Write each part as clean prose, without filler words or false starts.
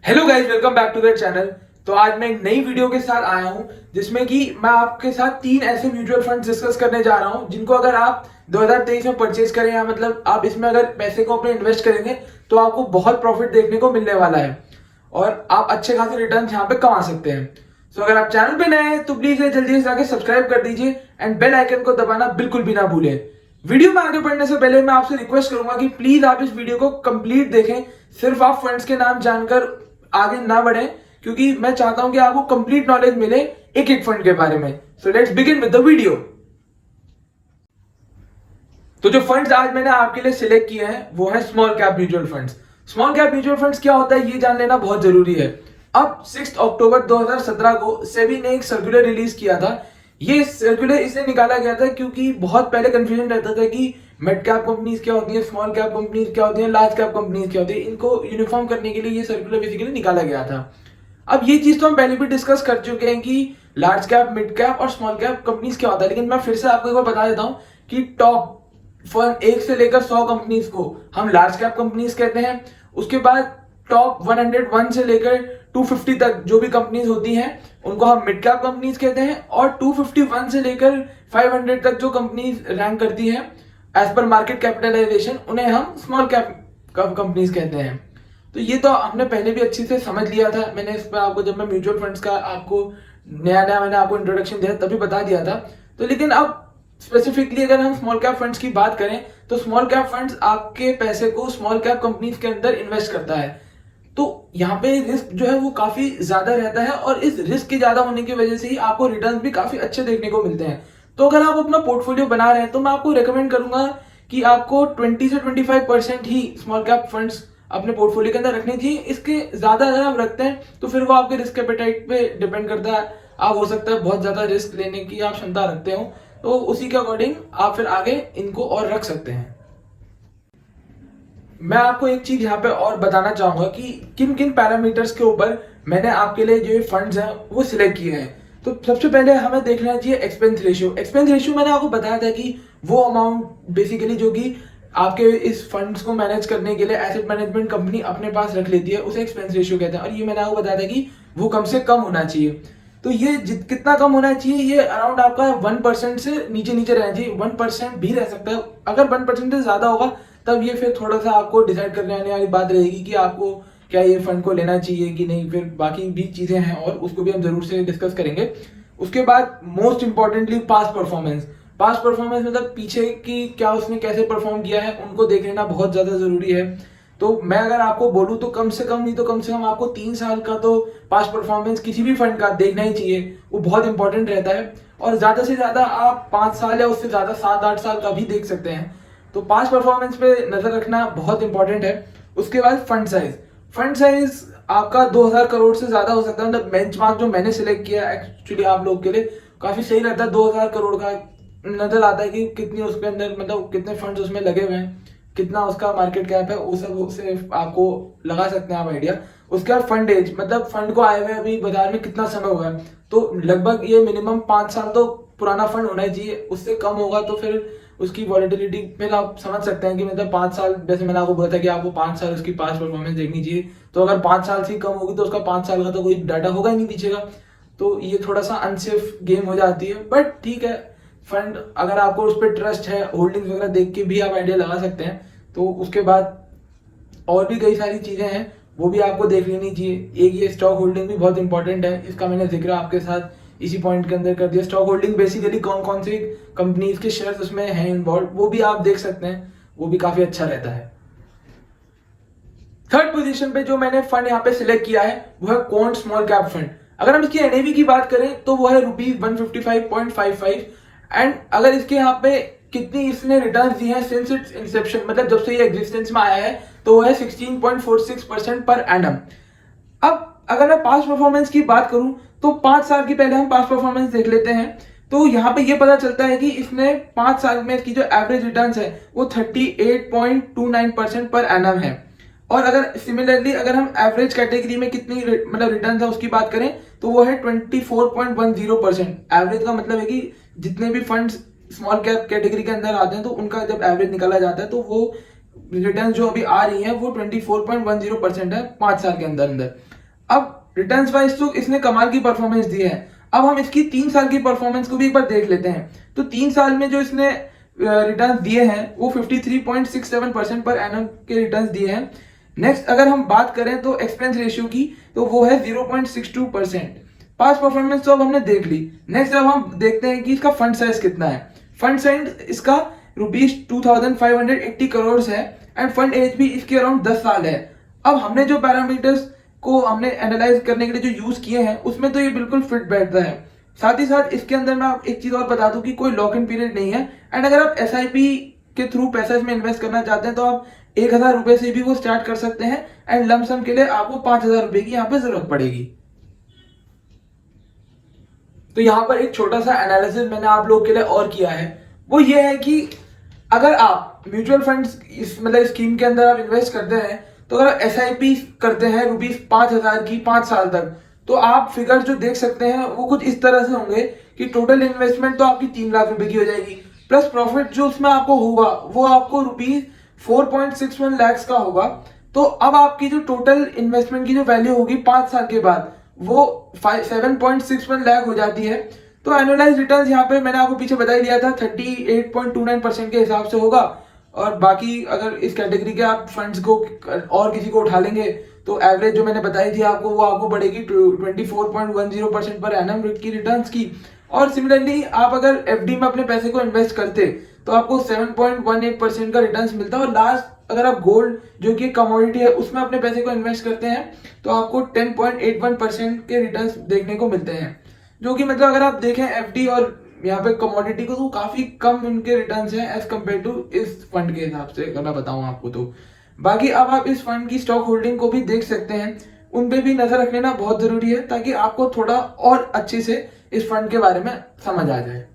Hello guys, welcome back to the channel. तो आज मैं एक नई वीडियो के साथ आया हूं जिसमें कि मैं आपके साथ 3 ऐसे म्यूचुअल फंड डिस्कस करने जा रहा हूं जिनको अगर आप 2023 में परचेज करें या मतलब आप इसमें अगर पैसे को अपने इन्वेस्ट करेंगे तो आपको बहुत प्रॉफिट देखने को मिलने वाला है और आप अच्छे खासे रिटर्न यहाँ पे कमा सकते हैं। सो अगर आप चैनल पे नए हैं तो प्लीज जल्दी से जाके सब्सक्राइब कर दीजिए एंड बेल आइकन को दबाना बिल्कुल भी ना भूलें। वीडियो में आगे बढ़ने से पहले मैं आपसे रिक्वेस्ट करूंगा कि प्लीज आप इस वीडियो को कंप्लीट देखें, सिर्फ आप फंड्स के नाम जानकर आगे ना बढ़े, क्योंकि मैं चाहता हूं कि आपको कंप्लीट नॉलेज मिले एक एक फंड के बारे में। So let's begin with the video. तो जो फंड्स आज मैंने आपके लिए सिलेक्ट किए हैं वो है small cap mutual funds. Small cap mutual funds क्या होता है ये जान लेना बहुत जरूरी है। अब 6 अक्टूबर 2017 को सेबी ने एक सर्कुलर रिलीज किया था। ये सर्कुलर इसलिए निकाला गया था क्योंकि बहुत पहले कंफ्यूजन रहता था कि मिड कैप कंपनीज क्या होती है, स्मॉल कैप कंपनीज क्या होती है, लार्ज कैप कंपनीज क्या होती है। इनको यूनिफॉर्म करने के लिए ये सर्कुलर बेसिकली निकाला गया था। अब ये चीज तो हम पहले भी डिस्कस कर चुके हैं कि लार्ज कैप, मिड कैप और स्मॉल कैप कंपनीज क्या होता है, लेकिन मैं फिर से आपको एक बार बता देता हूं कि टॉप फर्म 1 से लेकर 100 कंपनीज को हम लार्ज कैप कंपनीज कहते हैं। उसके बाद टॉप 101 से लेकर 250 तक जो भी कंपनीज होती हैं उनको हम मिड कैप कंपनीज कहते हैं, और 251 से लेकर 500 तक जो कंपनीज रैंक करती हैं एज पर मार्केट कैपिटलाइजेशन उन्हें हम स्मॉल कैप कंपनीज कहते हैं। तो ये तो हमने पहले भी अच्छी से समझ लिया था। मैंने इस पर आपको जब मैं म्यूचुअल फंड्स का आपको नया मैंने आपको इंट्रोडक्शन दिया तभी बता दिया था। तो लेकिन अब स्पेसिफिकली अगर हम स्मॉल कैप फंड्स की बात करें तो स्मॉल कैप फंड्स आपके पैसे को स्मॉल कैप कंपनीज के अंदर इन्वेस्ट करता है। तो यहाँ पे रिस्क जो है वो काफी ज्यादा रहता है और इस रिस्क के ज्यादा होने की वजह से ही आपको रिटर्न भी काफी अच्छे देखने को मिलते हैं। तो अगर आप अपना पोर्टफोलियो बना रहे हैं तो मैं आपको रेकमेंड करूंगा कि आपको 20 से 25% ही स्मॉल कैप फंड्स अपने पोर्टफोलियो के अंदर रखने चाहिए। इसके ज्यादा अगर आप रखते हैं तो फिर वो आपके रिस्क एपेटाइट पे डिपेंड करता है। आप हो सकता है बहुत ज्यादा रिस्क लेने की आप क्षमता रखते हो, तो उसी के अकॉर्डिंग आप फिर आगे इनको और रख सकते हैं। मैं आपको एक चीज यहाँ पे और बताना चाहूंगा कि किन किन पैरामीटर्स के ऊपर मैंने आपके लिए जो फंड्स हैं वो सिलेक्ट किए हैं। तो सबसे पहले हमें देखना चाहिए एक्सपेंस रेशियो। एक्सपेंस रेशियो मैंने आपको बताया था कि वो अमाउंट बेसिकली जो कि आपके इस फंड्स को मैनेज करने के लिए एसेट मैनेजमेंट कंपनी अपने पास रख लेती है उसे एक्सपेंस रेशियो कहते हैं, और ये मैंने आपको बताया था कि वो कम से कम होना चाहिए। तो ये कितना कम होना चाहिए, ये अराउंड आपका 1% से नीचे नीचे रहना चाहिए। 1% भी रह सकता है, अगर 1% से ज्यादा होगा तब ये फिर थोड़ा सा आपको डिसाइड करने वाली बात रहेगी कि आपको क्या ये फंड को लेना चाहिए कि नहीं। फिर बाकी भी चीजें हैं और उसको भी हम जरूर से डिस्कस करेंगे। उसके बाद most importantly past performance. Past performance मतलब पीछे की क्या उसने कैसे परफॉर्म किया है उनको देख लेना बहुत ज्यादा जरूरी है। तो मैं अगर आपको बोलूं तो कम से कम नहीं तो कम से कम आपको 3 साल का तो पास्ट परफॉर्मेंस किसी भी फंड का देखना ही चाहिए, वो बहुत इंपॉर्टेंट रहता है। और ज्यादा से ज्यादा आप 5 साल या उससे ज्यादा 7-8 साल का भी देख सकते हैं। तो पास्ट परफॉर्मेंस पे नजर रखना बहुत इंपॉर्टेंट है। उसके बाद फंड साइज। फंड साइज आपका 2000 करोड़ से ज्यादा हो सकता है। मतलब बेंचमार्क जो मैंने सिलेक्ट किया एक्चुअली आप लोग के लिए काफी सही रहता है। 2000 करोड़ का नजर आता है कि कितनी उसके अंदर मतलब कितने फंड्स उसमें लगे हुए हैं, कितना उसका मार्केट कैप है, वो सब से आपको लगा सकते हैं आप आइडिया। उसके बाद फंड एज, मतलब फंड को आए हुए अभी बाजार में कितना समय हुआ है। तो लगभग ये मिनिमम 5 साल तो पुराना फंड होना ही चाहिए। उससे कम होगा तो फिर उसकी वॉलिटिलिटी फिर आप समझ सकते हैं कि मतलब 5 साल, जैसे मैंने आपको बोला था कि आपको 5 साल उसकी पास्ट परफॉर्मेंस देखनी चाहिए। तो अगर 5 साल से कम होगी तो उसका 5 साल का तो कोई डाटा होगा ही नहीं पीछे का। तो ये थोड़ा सा अनसेफ गेम हो जाती है, बट ठीक है। फंड अगर आपको उस पर ट्रस्ट है, होल्डिंग्स वगैरह देख के भी आप आइडिया लगा सकते हैं। तो उसके बाद और भी कई सारी चीजें हैं वो भी आपको देख लेनी चाहिए। एक ये स्टॉक होल्डिंग भी बहुत इंपॉर्टेंट है, इसका मैंने जिक्र आपके साथ इसी पॉइंट के अंदर कर दिया। स्टॉक होल्डिंग बेसिकली कौन कौन सी कंपनीज के शेयर्स उसमें हैं इन्वॉल्व, वो भी आप देख सकते हैं, वो भी काफी अच्छा रहता है। थर्ड पोजीशन पे जो मैंने फंड यहाँ पे सिलेक्ट किया है वो है क्वांट स्मॉल कैप फंड। अगर हम इसकी एनएवी की बात करें तो वो है ₹155.55। एंड अगर इसके यहाँ पे कितनी इसने रिटर्न दी है सिंस इट्स इंसेप्शन, मतलब जब से ये एग्जिस्टेंस में आया है, तो वो है 16.46% पर एनम। अब अगर मैं पास्ट परफॉर्मेंस की बात करूं तो 5 साल की पहले हम पास्ट परफॉर्मेंस देख लेते हैं। तो यहाँ पे ये पता चलता है कि इसने 5 साल में इसकी जो एवरेज रिटर्न्स है वो 38.29% पर एनम है। और अगर सिमिलरली अगर हम एवरेज कैटेगरी में कितनी मतलब रिटर्न है उसकी बात करें तो वो है 24.10%। एवरेज का मतलब है कि जितने भी फंड्स स्मॉल कैप कैटेगरी के अंदर आते हैं तो उनका जब एवरेज निकाला जाता है तो वो रिटर्न जो अभी आ रही है वो 24.10% है 5 साल के अंदर अंदर। अब रिटर्न्स वाइज तो इसने कमाल की परफॉर्मेंस दी है। अब हम इसकी 3 साल की परफॉर्मेंस को भी एक बार देख लेते हैं। तो 3 साल में जो इसने रिटर्न दिए हैं वो 53.67% पर एनम के रिटर्न दिए हैं। नेक्स्ट अगर हम बात करें तो एक्सपेंस रेशियो की, तो वो है 0.62%। पास्ट परफॉर्मेंस तो अब हमने देख ली। नेक्स्ट अब हम देखते हैं कि इसका फंड साइज कितना है। फंड साइज इसका ₹2580 करोड़ है एंड फंड एज भी इसके अराउंड 10 साल है। अब हमने जो पैरामीटर्स को हमने एनालाइज करने के लिए जो यूज किए हैं उसमें तो ये बिल्कुल फिट बैठता है। साथ ही साथ इसके अंदर मैं आप एक चीज और बता दूं कि कोई लॉक इन पीरियड नहीं है एंड अगर आप एसआईपी के थ्रू पैसा इसमें इन्वेस्ट करना चाहते हैं तो आप 1000 रुपए से भी वो स्टार्ट कर सकते हैं एंड लमसम के लिए आपको 5000 रुपए की यहाँ पे जरूरत पड़ेगी। तो यहाँ पर एक छोटा सा एनालिसिस मैंने आप लोगों के लिए और किया है, वो ये है कि अगर आप म्यूचुअल फंड्स इस मतलब स्कीम के अंदर आप इन्वेस्ट करते हैं तो अगर एसआईपी करते हैं ₹5000 की 5 साल तक, तो आप फिगर जो देख सकते हैं वो कुछ इस तरह से होंगे कि टोटल इन्वेस्टमेंट तो आपकी 3 लाख रुपए की हो जाएगी, प्लस प्रॉफिट जो उसमें आपको होगा वो आपको ₹4.61 लाख का होगा। तो अब आपकी जो टोटल इन्वेस्टमेंट की जो वैल्यू होगी 5 साल के बाद वो 7.61 लाख हो जाती है। तो एनुअलाइज रिटर्न यहाँ पे मैंने आपको पीछे बता ही दिया था 38.29% के हिसाब से होगा। और बाकी अगर इस कैटेगरी के आप फंड्स को और किसी को उठा लेंगे तो एवरेज जो मैंने बताई थी आपको वो आपको बढ़ेगी 24.10% पर एनम की रिटर्न्स की। और सिमिलरली आप अगर एफडी में अपने पैसे को इन्वेस्ट करते तो आपको 7.18% का रिटर्न्स मिलता है। और लास्ट अगर आप गोल्ड जो कि कमोडिटी है उसमें अपने पैसे को इन्वेस्ट करते हैं तो आपको 10.81% के रिटर्न्स देखने को मिलते हैं, जो कि मतलब अगर आप देखें एफडी और यहाँ पे कमोडिटी को तो काफी कम इनके रिटर्न्स हैं एज कम्पेयर टू इस फंड के हिसाब से अगर मैं बताऊं आपको तो। बाकी अब आप इस फंड की स्टॉक होल्डिंग को भी देख सकते हैं, उन पे भी नजर रख लेना बहुत जरूरी है ताकि आपको थोड़ा और अच्छे से इस फंड के बारे में समझ आ जाए।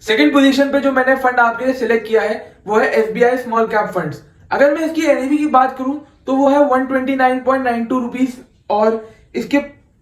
सेकंड पोजीशन पे जो मैंने फंड आपके लिए सिलेक्ट किया है वो है एसबीआई स्मॉल कैप फंड्स। अगर मैं इसकी एनएवी की बात करूं तो वो है 129.92 रुपीज और इसके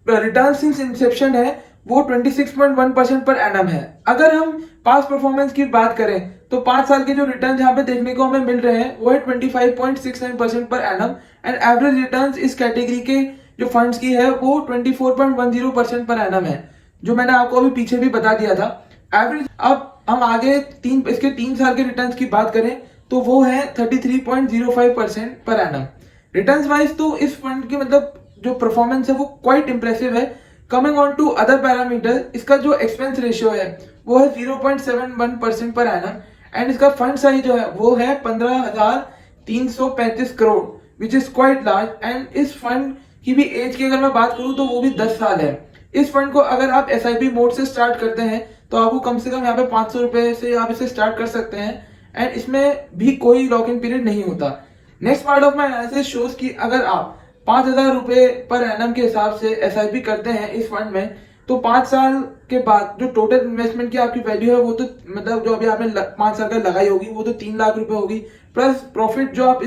रिटर्न सिंस इंसेप्शन है वो 26.1% पर एनम है। अगर हम पास्ट परफॉर्मेंस की बात करें तो 5 साल के जो रिटर्न यहाँ पे देखने को हमें मिल रहे हैं वो है 25.69% पर एनम एंड एवरेज रिटर्न इस कैटेगरी के जो फंड्स की है वो 24.10% पर एनम है, जो मैंने आपको अभी पीछे भी बता दिया था एवरेज। अब हम आगे इसके 3 साल के रिटर्न्स की बात करें तो वो है 33.05% पर एनम। रिटर्न्स वाइज तो इस फंड की मतलब जो परफॉर्मेंस है वो क्वाइट इंप्रेसिव है। Coming on to other parameter, इसका जो एक्सपेंस रेशियो है वो है 0.71% पर एनम एंड इसका फंड साइज जो है वो है 15,335 crore which is quite large. And इस फंड की भी एज की अगर मैं बात करूं तो वो भी 10 साल है। इस फंड को अगर आप एसआईपी मोड से स्टार्ट करते हैं तो आपको कम से कम यहाँ पे 500 रुपए से आप इसे स्टार्ट कर सकते हैं एंड इसमें भी कोई लॉक इन पीरियड नहीं होता। Next part of my analysis shows कि अगर आप 5000 रुपए पर एनम के हिसाब से एसआईपी करते हैं इस फंड में तो 5 साल के बाद जो टोटल इन्वेस्टमेंट की आपकी वैल्यू है वो तो मतलब जो अभी आपने 5 साल का लगाई होगी वो तो 3 लाख रुपए होगी, प्लस प्रॉफिट जो आप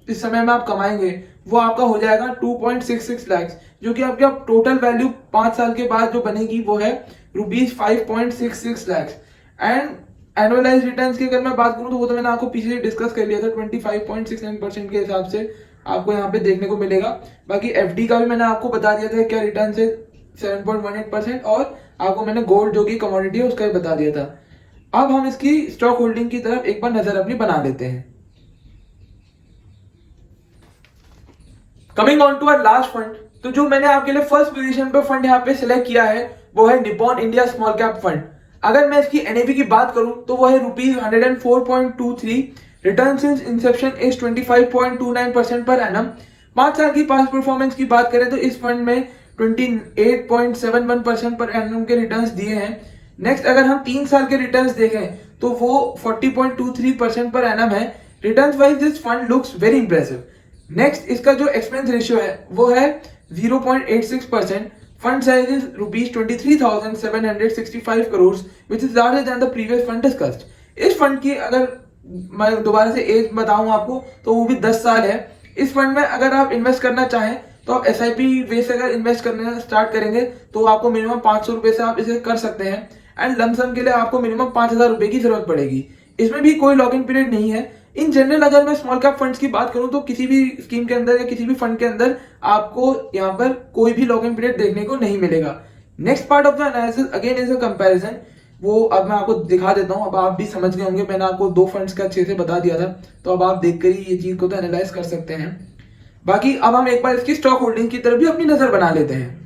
इस समय में आप कमाएंगे वो आपका हो जाएगा 2.66 लाख, जो कि आपकी टोटल वैल्यू 5 साल के बाद जो बनेगी वो है ₹5.66 लाख। एंड एनुअलाइज रिटर्न्स की अगर मैं बात करूं तो वो तो मैंने आपको पीछे डिस्कस कर लिया था 25.69% के हिसाब से आपको यहाँ पे देखने को मिलेगा। बाकी एफडी का भी मैंने आपको बता दिया था क्या रिटर्न है 7.18% और आपको मैंने गोल्ड जो की कमोडिटी है उसका भी बता दिया था। अब हम इसकी स्टॉक होल्डिंग की तरफ एक बार नजर अपनी बना लेते हैं। Coming on to our last fund, तो जो मैंने आपके लिए फर्स्ट पोजीशन पे फंड यहाँ पे सिलेक्ट किया है वो है Nippon India small cap fund. अगर मैं इसकी एनएवी की बात करूं तो वो है ₹104.23, return since Inception is 25.29% per annum. 5 साल की पास्ट परफॉर्मेंस की बात करें तो इस फंड में 28.71% पर एनम के रिटर्न्स दिए हैं। नेक्स्ट अगर हम 3 साल के रिटर्न्स देखें तो वो 40.23% पर एनम है। Returns wise this fund looks very impressive. Next इसका जो एक्सपेंस रेशियो है वो है 0.86%। Fund size is ₹23,765 crore which is larger than the previous fund discussed. इस फंड की अगर मैं दोबारा से एज बताऊं आपको तो वो भी 10 साल है। इस फंड में अगर आप इन्वेस्ट करना चाहें तो आप एसआईपी वे से अगर इन्वेस्ट करना स्टार्ट करेंगे तो आपको मिनिमम 500 रुपए से आप इसे कर सकते हैं एंड लमसम के लिए आपको मिनिमम 5000 रुपए की जरूरत पड़ेगी। इसमें भी कोई लॉक इन पीरियड नहीं है इन जनरल अगर मैं स्मॉल कैप फंड्स की बात करूं तो किसी भी स्कीम के अंदर या किसी भी फंड के अंदर आपको यहाँ पर कोई भी लॉक इन पीरियड देखने को नहीं मिलेगा। Next part of the analysis again is a comparison. वो अब मैं आपको दिखा देता हूं। अब आप भी समझ गए होंगे, मैंने आपको दो फंड्स का अच्छे से बता दिया था, तो अब आप देखकर ही ये चीज को तो एनालाइज कर सकते हैं। बाकी अब हम एक बार इसकी स्टॉक होल्डिंग की तरफ भी अपनी नजर बना लेते हैं।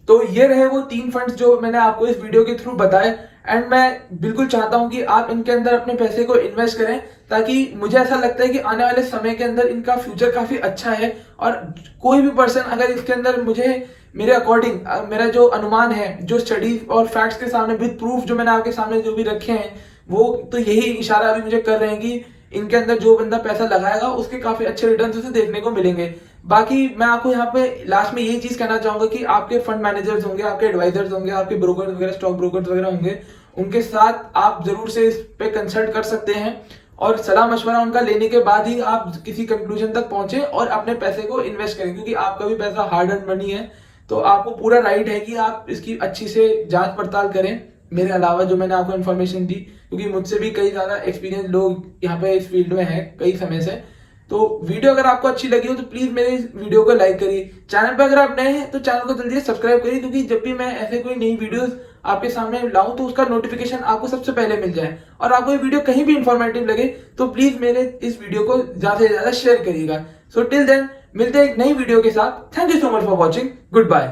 तो ये रहे वो तीन फंड्स जो मैंने आपको इस वीडियो के थ्रू बताए, एंड मैं बिल्कुल चाहता हूं कि आप इनके अंदर अपने पैसे को इन्वेस्ट करें, ताकि मुझे ऐसा लगता है कि आने वाले समय के अंदर इनका फ्यूचर काफी अच्छा है। और कोई भी पर्सन अगर इसके अंदर मुझे मेरे अकॉर्डिंग मेरा जो अनुमान है, जो स्टडीज और फैक्ट्स के सामने विद प्रूफ जो मैंने आपके सामने जो भी रखे हैं, वो तो यही इशारा अभी मुझे कर रहे हैं कि इनके अंदर जो बंदा पैसा लगाएगा उसके काफी अच्छे रिटर्न उसे देखने को मिलेंगे। बाकी मैं आपको यहाँ पे लास्ट में यही चीज कहना चाहूंगा कि आपके फंड मैनेजर्स होंगे, आपके एडवाइजर्स होंगे, आपके ब्रोकर्स वगैरह, स्टॉक ब्रोकर्स वगैरह होंगे, उनके साथ आप जरूर से इस पे कंसल्ट कर सकते हैं, और सलाह मशवरा उनका लेने के बाद ही आप किसी कंक्लूजन तक पहुंचे और अपने पैसे को इन्वेस्ट करें, क्योंकि आपका भी पैसा हार्ड अर्न मनी है। तो आपको पूरा राइट है कि आप इसकी अच्छी से जांच पड़ताल करें, मेरे अलावा जो मैंने आपको इन्फॉर्मेशन दी, क्योंकि मुझसे भी कई ज्यादा एक्सपीरियंस लोग यहाँ पे इस फील्ड में हैं कई समय से। तो वीडियो अगर आपको अच्छी लगी हो तो प्लीज मेरे इस वीडियो को लाइक करिए। चैनल पर अगर आप नए हैं तो चैनल को जल्दी सब्सक्राइब करिए, क्योंकि जब भी मैं ऐसे कोई नई वीडियोस आपके सामने लाऊं तो उसका नोटिफिकेशन आपको सबसे पहले मिल जाए। और आपको ये वीडियो कहीं भी इंफॉर्मेटिव लगे तो प्लीज मेरे इस वीडियो को ज्यादा से ज्यादा शेयर करिएगा। सो टिल देन मिलते हैं एक नई वीडियो के साथ। Thank you so much for watching. Good bye.